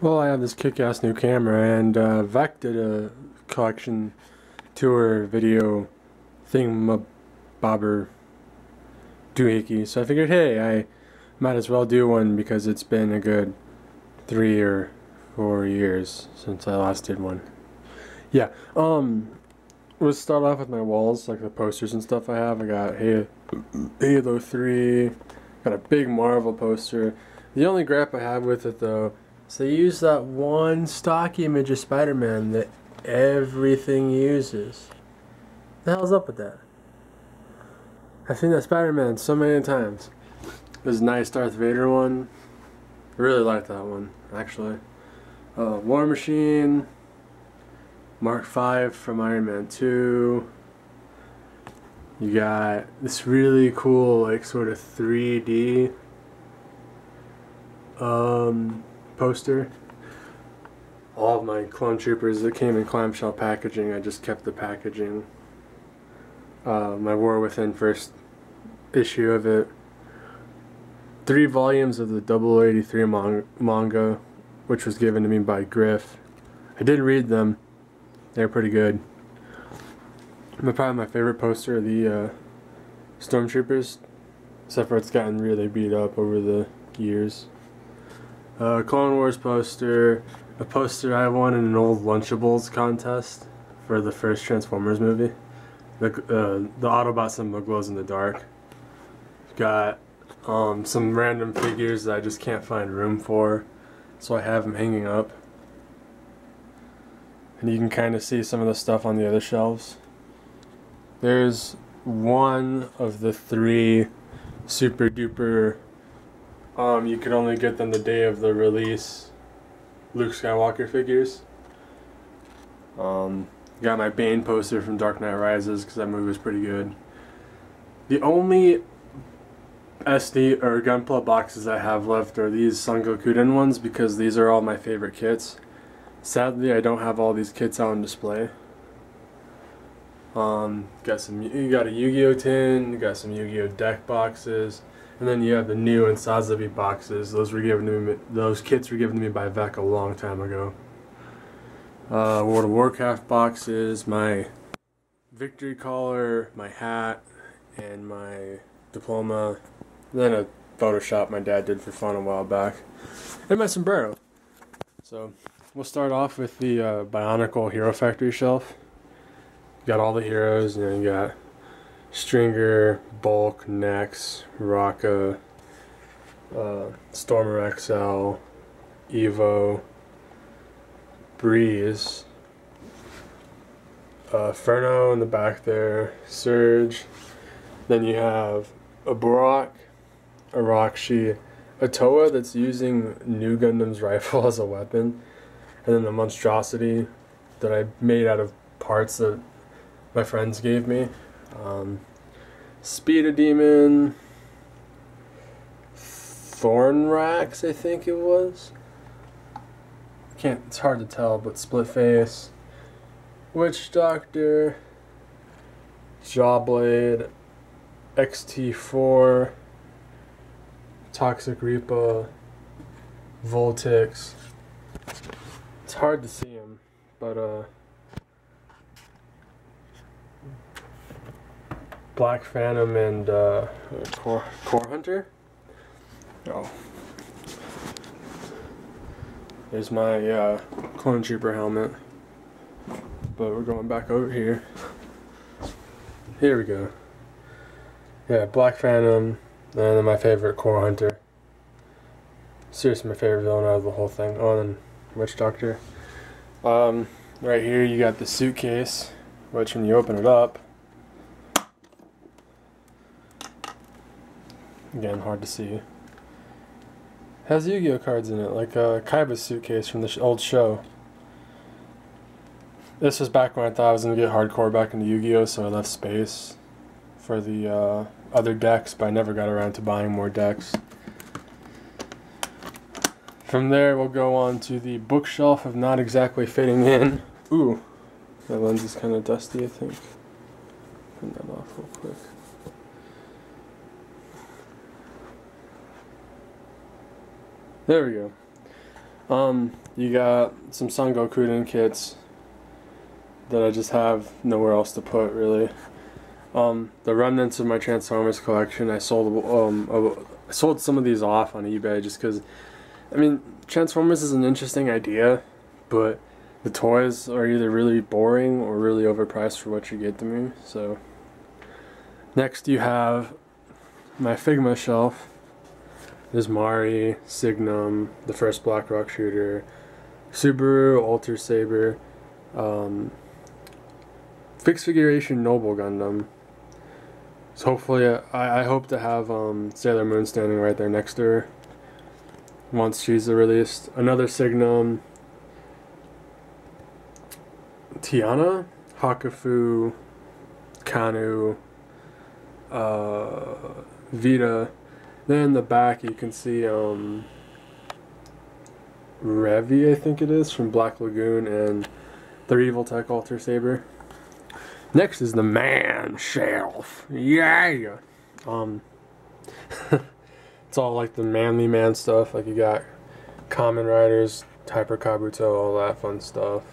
Well, I have this kick-ass new camera, and Vec did a collection tour video thingamabobber doohickey, so I figured, hey, I might as well do one because it's been a good 3 or 4 years since I last did one. Yeah, we'll start off with my walls, like the posters and stuff I have. I got Halo 3, got a big Marvel poster. The only gripe I have with it, though, is they use that one stock image of Spider-Man that everything uses. What the hell's up with that? I've seen that Spider-Man so many times. There's a nice Darth Vader one. I really like that one, actually. War Machine, Mark V from Iron Man 2. You got this really cool, like, sort of 3D poster. All of my clone troopers that came in clamshell packaging, I just kept the packaging. My War Within first issue of it. 3 volumes of the 0083 manga, which was given to me by Griff. I did read them. They're pretty good. Probably my favorite poster of the Stormtroopers, except for it's gotten really beat up over the years. Clone Wars poster, a poster I won in an old Lunchables contest for the first Transformers movie. The Autobot symbol glows in the dark. Got some random figures that I just can't find room for, so I have them hanging up. And you can kind of see some of the stuff on the other shelves. There's one of the 3 super duper, you could only get them the day of the release, Luke Skywalker figures. Got my Bane poster from Dark Knight Rises because that movie was pretty good. The only SD or Gunpla boxes I have left are these Son Goku ones because these are all my favorite kits. Sadly, I don't have all these kits out on display. You got a Yu-Gi-Oh tin, you got some Yu-Gi-Oh deck boxes, and then you have the new and Sazabi boxes. Those kits were given to me by Vec a long time ago. World of Warcraft boxes, my victory collar, my hat, and my diploma. Then a Photoshop my dad did for fun a while back, and my sombrero. So we'll start off with the Bionicle Hero Factory shelf. You got all the heroes, and then you got Stringer, Bulk, Nex, Rocka, Stormer XL, Evo, Breeze, Ferno in the back there, Surge. Then you have a Brock, a Rakshi, a Toa that's using New Gundam's rifle as a weapon, and then the Monstrosity that I made out of parts that my friends gave me. Speeda Demon, Thornrax, I think it was. It's hard to tell, but Split Face, Witch Doctor, Jawblade, XT4, Toxic Reaper, Voltix. It's hard to see him, but Black Phantom and Core Hunter. Oh, there's my Clone Trooper helmet. But we're going back over here. Here we go. Yeah, Black Phantom, and then my favorite Core Hunter. Seriously, my favorite villain out of the whole thing. Oh, and then Witch Doctor. Right here you got the suitcase, which when you open it up, again, hard to see, has Yu-Gi-Oh cards in it, like Kaiba's suitcase from the old show. This was back when I thought I was going to get hardcore back into Yu-Gi-Oh, so I left space for the other decks, but I never got around to buying more decks. From there, we'll go on to the bookshelf of not exactly fitting in. Ooh, my lens is kind of dusty, I think. Turn that off real quick. There we go. You got some Son Goku kits that I just have nowhere else to put, really. The remnants of my Transformers collection, I sold some of these off on eBay just because, I mean, Transformers is an interesting idea, but the toys are either really boring or really overpriced for what you get to me. So next you have my Figma shelf. There's Mari, Signum, the first Black Rock Shooter, Subaru, Alter Saber, fixed figuration Noble Gundam. So hopefully, I hope to have Sailor Moon standing right there next to her once she's released. Another Signum, Tiana, Hakufu, Kanu, Vita. Then in the back you can see Revi, I think it is, from Black Lagoon, and the Evil Tech Alter Saber. Next is the man shelf. Yeah. It's all like the manly man stuff. Like you got Kamen Riders, Hyper Kabuto, all that fun stuff.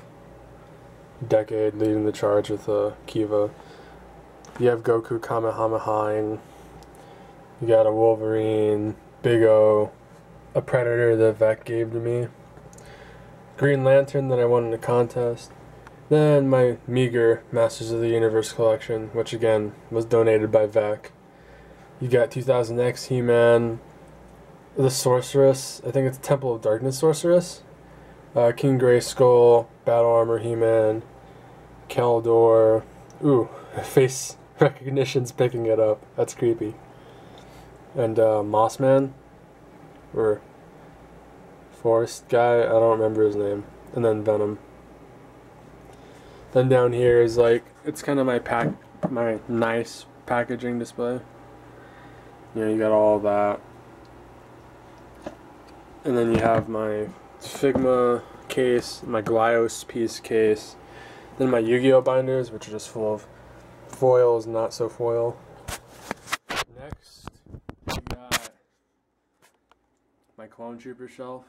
Decade leading the charge with Kiva. You have Goku Kamehamehaing. You got a Wolverine, Big O, a Predator that Vec gave to me, Green Lantern that I won in a contest, then my meager Masters of the Universe collection, which again was donated by Vec. You got 2000X He-Man, the Sorceress, I think it's Temple of Darkness Sorceress, King Grayskull, Battle Armor He-Man, Keldor, ooh, face recognition's picking it up, that's creepy. And Mossman, or Forest guy, I don't remember his name. And then Venom. Then down here is like, it's kind of my nice packaging display. You know, you got all that. And then you have my Figma case, my Glyos piece case. Then my Yu-Gi-Oh binders, which are just full of foils, not so foil. Next, we got my Clone Trooper shelf,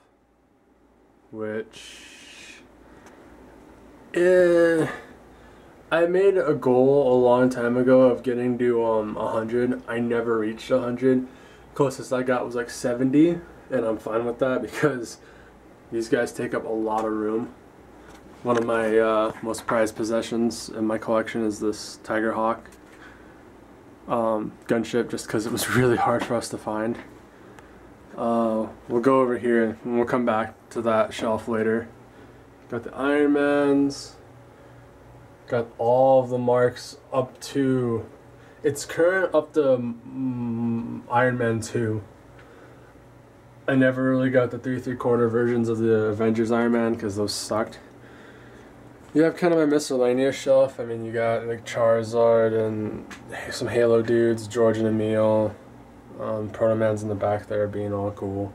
which I made a goal a long time ago of getting to 100. I never reached 100. Closest I got was like 70, and I'm fine with that because these guys take up a lot of room. One of my most prized possessions in my collection is this Tiger Hawk gunship, just because it was really hard for us to find. We'll go over here and we'll come back to that shelf later. Got the Iron Mans. Got all of the marks up to, it's current up to Iron Man 2. I never really got the 3 3/4 versions of the Avengers Iron Man because those sucked. You have kind of a miscellaneous shelf. I mean, you got like Charizard and some Halo dudes, George and Emil, Proto Man's in the back there being all cool.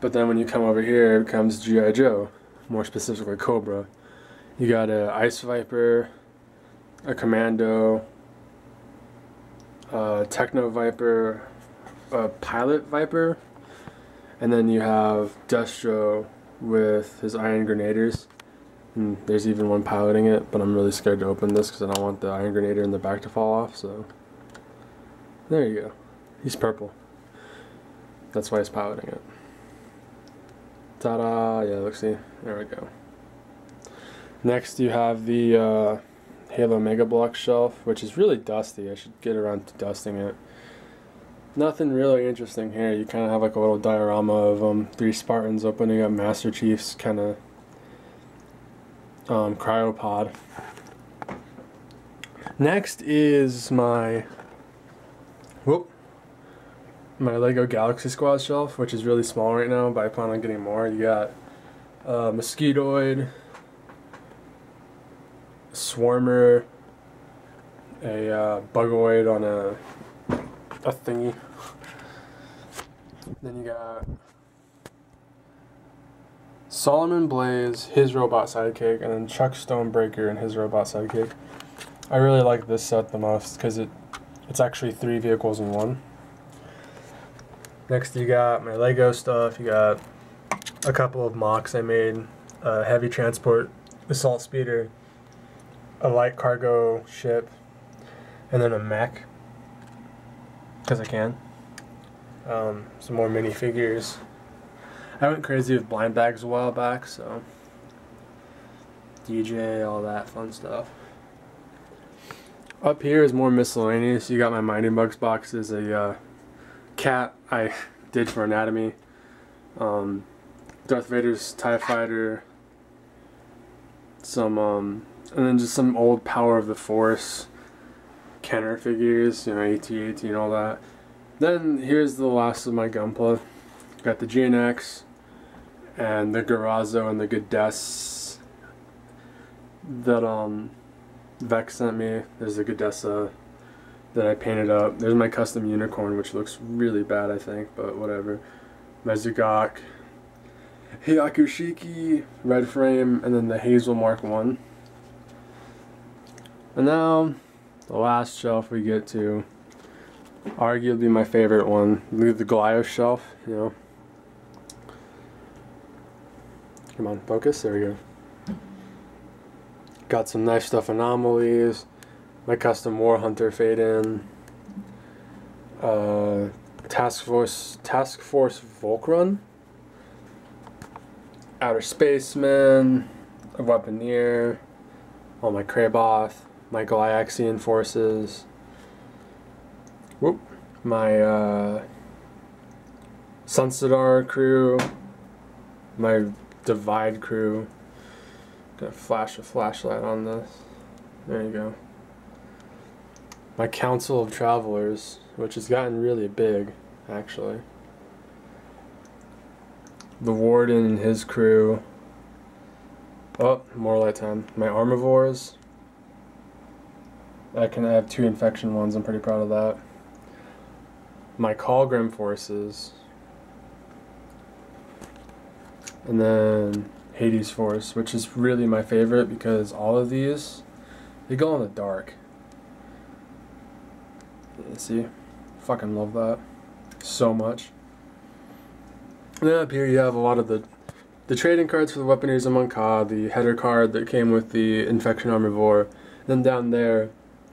But then when you come over here, comes G.I. Joe, more specifically Cobra. You got a Ice Viper, a Commando, a Techno Viper, a Pilot Viper, and then you have Destro with his Iron Grenadiers. And there's even one piloting it, but I'm really scared to open this because I don't want the Iron Grenader in the back to fall off, so there you go. He's purple. That's why he's piloting it. Ta-da! Yeah, look, see? There we go. Next you have the Halo Mega Block shelf, which is really dusty. I should get around to dusting it. Nothing really interesting here. You kind of have like a little diorama of 3 Spartans opening up Master Chief's kind of cryopod. Next is my Lego Galaxy Squad shelf, which is really small right now, but I plan on getting more. You got Mosquitoid, Swarmer, a Bugoid on a thingy. Then you got Solomon Blaze, his robot sidekick, and then Chuck Stonebreaker and his robot sidekick. I really like this set the most because it's actually 3 vehicles in one. Next you got my Lego stuff. You got a couple of mocks I made, a heavy transport assault speeder, a light cargo ship, and then a mech, because I can. Some more minifigures. I went crazy with blind bags a while back, so DJ, all that fun stuff. Up here is more miscellaneous. You got my Mighty Bugs boxes, a cat I did for anatomy, Darth Vader's TIE Fighter, some and then just some old Power of the Force Kenner figures, you know, AT-AT and all that. Then here's the last of my Gunpla. Got the GNX and the Garazo and the Godess that Vex sent me. There's the Godessa that I painted up. There's my custom unicorn, which looks really bad, I think, but whatever. My Zugok, Hyakushiki, red frame, and then the Hazel Mark 1. And now, the last shelf we get to, arguably my favorite one, the Goliath shelf, you know. Come on, focus, there we go. Got some nice stuff, anomalies, my custom War Hunter fade in, Task Force Volcrun, Outer Spaceman, a Weaponeer, all my Kraboth, my Galaxian forces, whoop, my Sunsadar crew, my Divide crew. Gonna flash a flashlight on this. There you go. My Council of Travelers, which has gotten really big, actually. The Warden and his crew. Oh, more light time. My Armivores. I have 2 infection ones, I'm pretty proud of that. My Colgrim forces. And then Hades Force, which is really my favorite because all of these, they go in the dark. You see? Fucking love that so much. And then up here you have a lot of the trading cards for the Weaponeers of Mon-Ka, the header card that came with the Infection Armivore. Then down there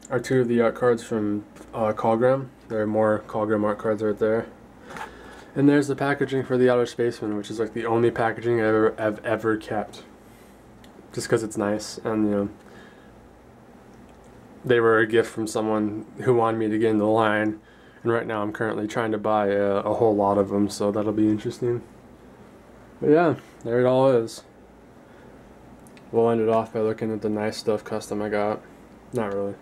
are 2 of the art cards from Colgrim. There are more Colgrim art cards right there. And there's the packaging for the Outer Spaceman, which is like the only packaging I've ever kept. Just because it's nice, and you know, they were a gift from someone who wanted me to get in the line, and right now I'm currently trying to buy a whole lot of them, so that'll be interesting. But yeah, there it all is. We'll end it off by looking at the nice stuff custom I got. Not really.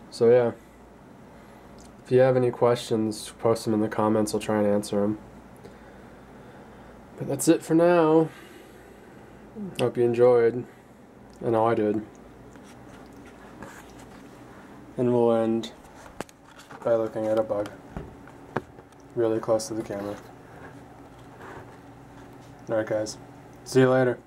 So yeah. If you have any questions, post them in the comments, I'll try and answer them. But that's it for now. Hope you enjoyed. I know I did. And we'll end by looking at a bug. Really close to the camera. Alright guys, see you later.